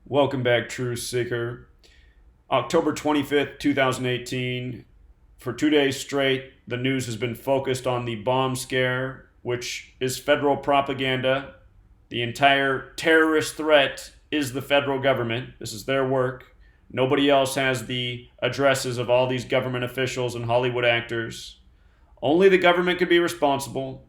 Welcome back, Truth Seeker. October 25th, 2018. For 2 days straight, the news has been focused on the bomb scare, which is federal propaganda. The entire terrorist threat is the federal government. This is their work. Nobody else has the addresses of all these government officials and Hollywood actors. Only the government could be responsible.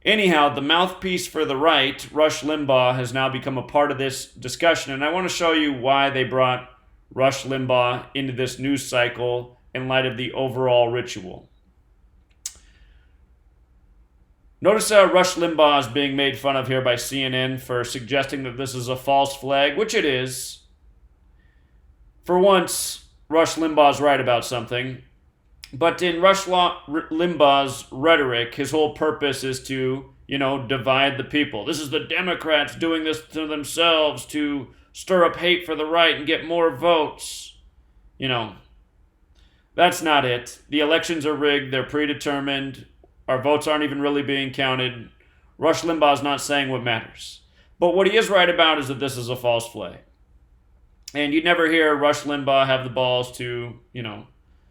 Anyhow, the mouthpiece for the right, Rush Limbaugh, has now become a part of this discussion, and I want to show you why they brought Rush Limbaugh into this news cycle in light of the overall ritual. Notice how Rush Limbaugh is being made fun of here by CNN for suggesting that this is a false flag, which it is. For once, Rush Limbaugh is right about something. But in Rush Limbaugh's rhetoric, his whole purpose is to, divide the people. This is the Democrats doing this to themselves to stir up hate for the right and get more votes. That's not it. The elections are rigged. They're predetermined. Our votes aren't even really being counted. Rush Limbaugh's not saying what matters. But what he is right about is that this is a false flag. And you'd never hear Rush Limbaugh have the balls to,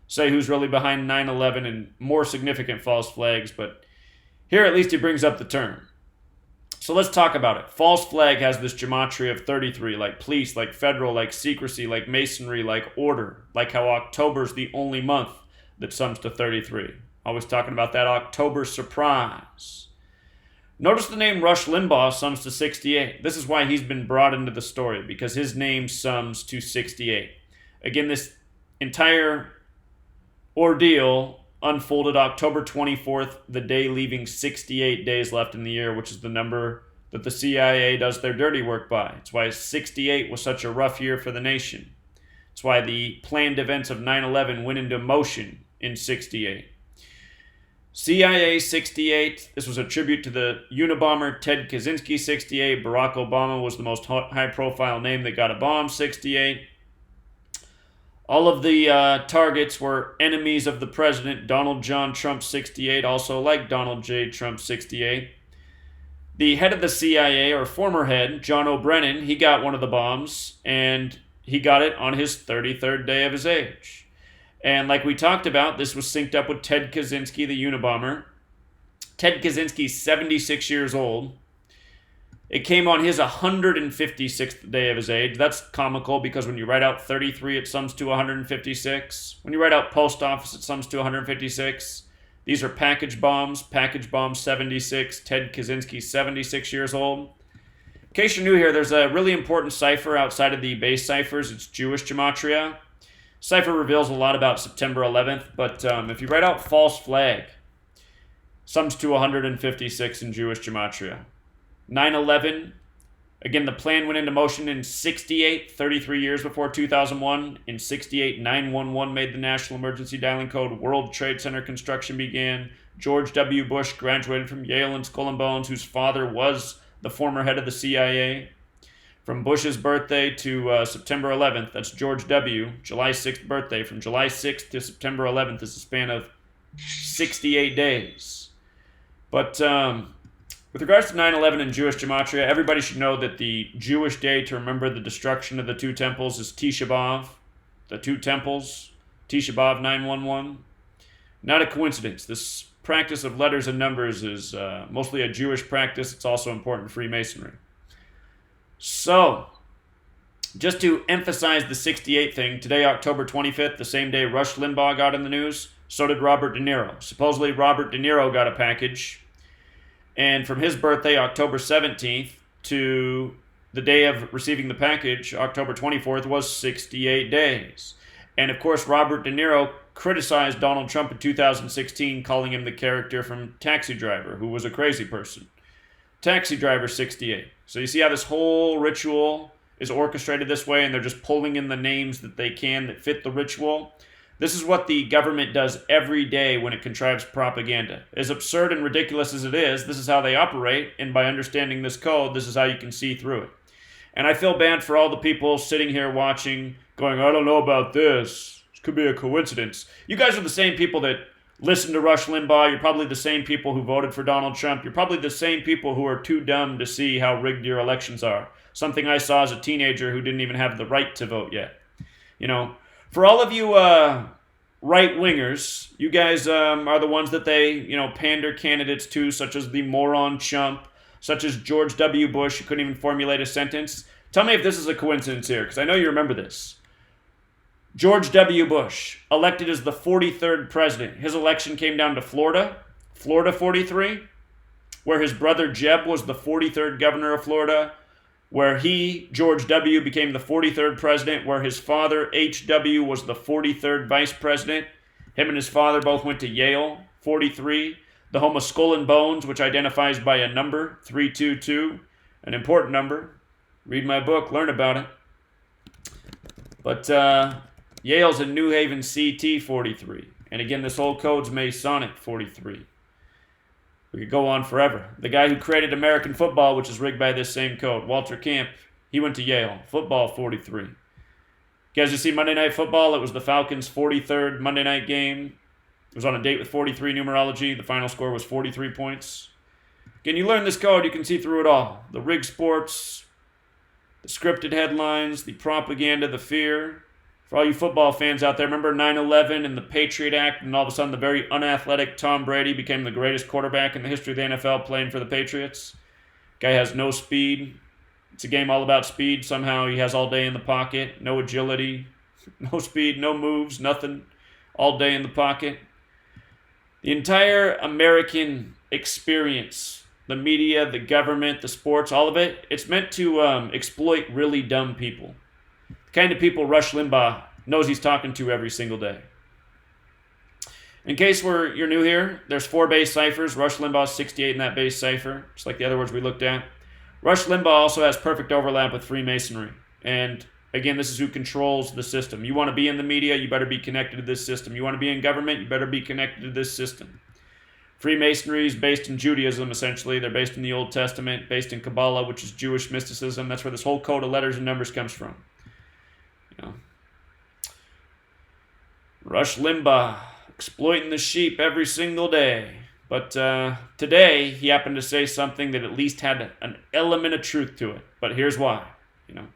say who's really behind 9/11 and more significant false flags, but here at least he brings up the term. So let's talk about it. False flag has this gematria of 33, like police, like federal, like secrecy, like masonry, like order, like how October's the only month that sums to 33. Always talking about that October surprise. Notice the name Rush Limbaugh sums to 68. This is why he's been brought into the story, because his name sums to 68. Again, this entire ordeal unfolded October 24th, the day leaving 68 days left in the year, which is the number that the CIA does their dirty work by. It's why 68 was such a rough year for the nation. It's why the planned events of 9/11 went into motion in 68. CIA 68, this was a tribute to the Unabomber Ted Kaczynski 68. Barack Obama was the most high-profile name that got a bomb 68. All of the targets were enemies of the president, Donald John Trump 68, also like Donald J. Trump 68. The head of the CIA, or former head, John O'Brennan, he got one of the bombs, and he got it on his 33rd day of his age. And like we talked about, this was synced up with Ted Kaczynski, the Unabomber. Ted Kaczynski's 76 years old. It came on his 156th day of his age. That's comical because when you write out 33, it sums to 156. When you write out post office, it sums to 156. These are package bombs. Package bomb 76. Ted Kaczynski, 76 years old. In case you're new here, there's a really important cipher outside of the base ciphers. It's Jewish Gematria. Cipher reveals a lot about September 11th, but if you write out false flag, sums to 156 in Jewish Gematria. 9/11, again, the plan went into motion in 68, 33 years before 2001. In 68, 911 made the national emergency dialing code. World Trade Center construction began. George W. Bush graduated from Yale and Skull and Bones, whose father was the former head of the CIA. From Bush's birthday to September 11th, that's George W., July 6th birthday. From July 6th to September 11th is a span of 68 days. But with regards to 9/11 and Jewish Gematria, everybody should know that the Jewish day to remember the destruction of the two temples is Tisha B'Av. The two temples, Tisha B'Av 911. Not a coincidence. This practice of letters and numbers is mostly a Jewish practice. It's also important in Freemasonry. So, just to emphasize the 68 thing, today, October 25th, the same day Rush Limbaugh got in the news, so did Robert De Niro. Supposedly, Robert De Niro got a package. And from his birthday, October 17th, to the day of receiving the package, October 24th, was 68 days. And of course, Robert De Niro criticized Donald Trump in 2016, calling him the character from Taxi Driver, who was a crazy person. Taxi Driver 68. So you see how this whole ritual is orchestrated this way, and they're just pulling in the names that they can that fit the ritual. This is what the government does every day when it contrives propaganda. As absurd and ridiculous as it is, this is how they operate, and by understanding this code, this is how you can see through it. And I feel bad for all the people sitting here watching, going, I don't know about this. This could be a coincidence. You guys are the same people that listen to Rush Limbaugh. You're probably the same people who voted for Donald Trump. You're probably the same people who are too dumb to see how rigged your elections are. Something I saw as a teenager who didn't even have the right to vote yet. You know, for all of you right-wingers, you guys are the ones that they, pander candidates to, such as the moron chump, such as George W. Bush, who couldn't even formulate a sentence. Tell me if this is a coincidence here, because I know you remember this. George W. Bush, elected as the 43rd president. His election came down to Florida 43, where his brother Jeb was the 43rd governor of Florida, where he, George W., became the 43rd president, where his father, H.W., was the 43rd vice president. Him and his father both went to Yale, 43. The home of Skull and Bones, which identifies by a number, 322, an important number. Read my book, learn about it. But Yale's in New Haven, CT, 43. And again, this whole code's Masonic, 43. We could go on forever. The guy who created American football, which is rigged by this same code, Walter Camp, he went to Yale. Football, 43. You guys, you see Monday Night Football? It was the Falcons' 43rd Monday night game. It was on a date with 43 numerology. The final score was 43 points. Again, you learn this code, you can see through it all. The rigged sports, the scripted headlines, the propaganda, the fear. For all you football fans out there, remember 9/11 and the Patriot Act, and all of a sudden the very unathletic Tom Brady became the greatest quarterback in the history of the NFL playing for the Patriots? Guy has no speed. It's a game all about speed. Somehow he has all day in the pocket, no agility, no speed, no moves, nothing. All day in the pocket. The entire American experience, the media, the government, the sports, all of it, it's meant to exploit really dumb people. The kind of people Rush Limbaugh knows he's talking to every single day. In case you're new here, there's 4 base ciphers. Rush Limbaugh's 68 in that base cipher, just like the other words we looked at. Rush Limbaugh also has perfect overlap with Freemasonry. And again, this is who controls the system. You want to be in the media, you better be connected to this system. You want to be in government, you better be connected to this system. Freemasonry is based in Judaism, essentially. They're based in the Old Testament, based in Kabbalah, which is Jewish mysticism. That's where this whole code of letters and numbers comes from. Rush Limbaugh, exploiting the sheep every single day. But today, he happened to say something that at least had an element of truth to it. But here's why, Now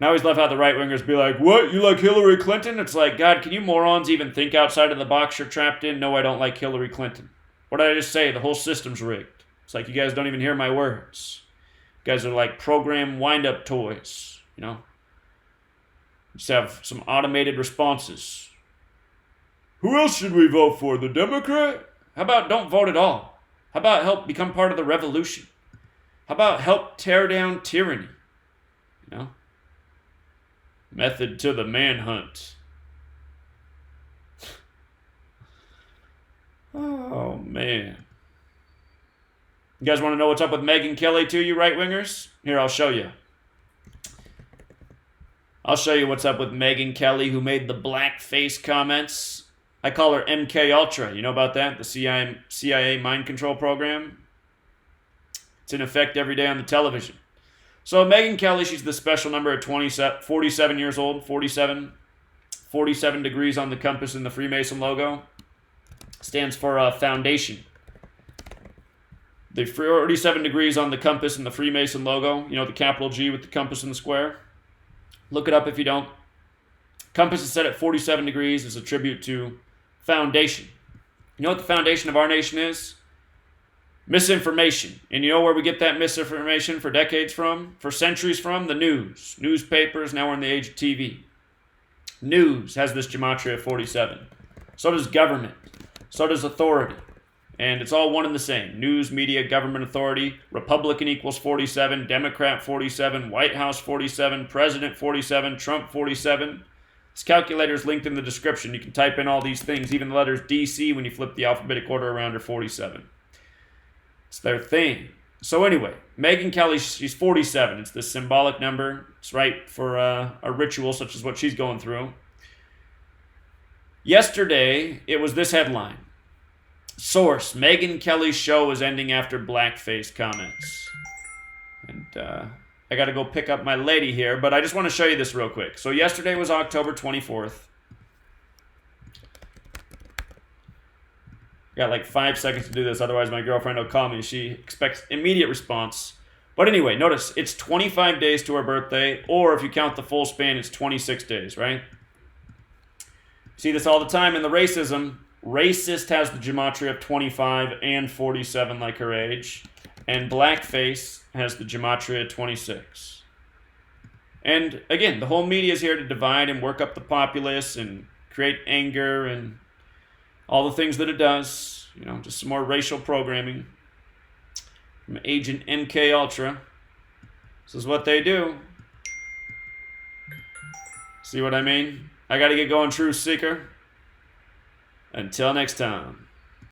I always love how the right-wingers be like, what, you like Hillary Clinton? It's like, God, can you morons even think outside of the box you're trapped in? No, I don't like Hillary Clinton. What did I just say? The whole system's rigged. It's like you guys don't even hear my words. You guys are like program wind-up toys, Just have some automated responses. Who else should we vote for? The Democrat? How about don't vote at all? How about help become part of the revolution? How about help tear down tyranny? Method to the manhunt. Oh, man. You guys want to know what's up with Megyn Kelly too, you right-wingers? Here, I'll show you. I'll show you what's up with Megyn Kelly, who made the blackface comments. I call her MK Ultra. You know about that? The CIA mind control program? It's in effect every day on the television. So Megyn Kelly, she's the special number at 47 years old, 47 degrees on the compass in the Freemason logo. Stands for foundation. The 47 degrees on the compass in the Freemason logo, the capital G with the compass in the square. Look it up if you don't. Compass is set at 47 degrees as a tribute to foundation. You know what the foundation of our nation is? Misinformation. And you know where we get that misinformation for decades from? For centuries from? The news. Newspapers, now we're in the age of TV. News has this gematria of 47. So does government. So does authority. And it's all one and the same. News, media, government, authority. Republican equals 47. Democrat 47. White House 47. President 47. Trump 47. This calculator is linked in the description. You can type in all these things. Even the letters DC when you flip the alphabetic order around are 47. It's their thing. So anyway, Megyn Kelly, she's 47. It's this symbolic number. It's right for a ritual such as what she's going through. Yesterday, it was this headline. Source, Megyn Kelly's show is ending after blackface comments. And I got to go pick up my lady here, but I just want to show you this real quick. So yesterday was October 24th. Got like 5 seconds to do this, otherwise my girlfriend will call me. She expects immediate response. But anyway, notice it's 25 days to her birthday, or if you count the full span, it's 26 days, right? See this all the time in the racism. Racist has the gematria of 25 and 47 like her age, and blackface has the gematria of 26. And again, the whole media is here to divide and work up the populace and create anger and all the things that it does. You know, just some more racial programming from Agent MK Ultra. This is what they do. See what I mean? I gotta get going, Truth Seeker. Until next time.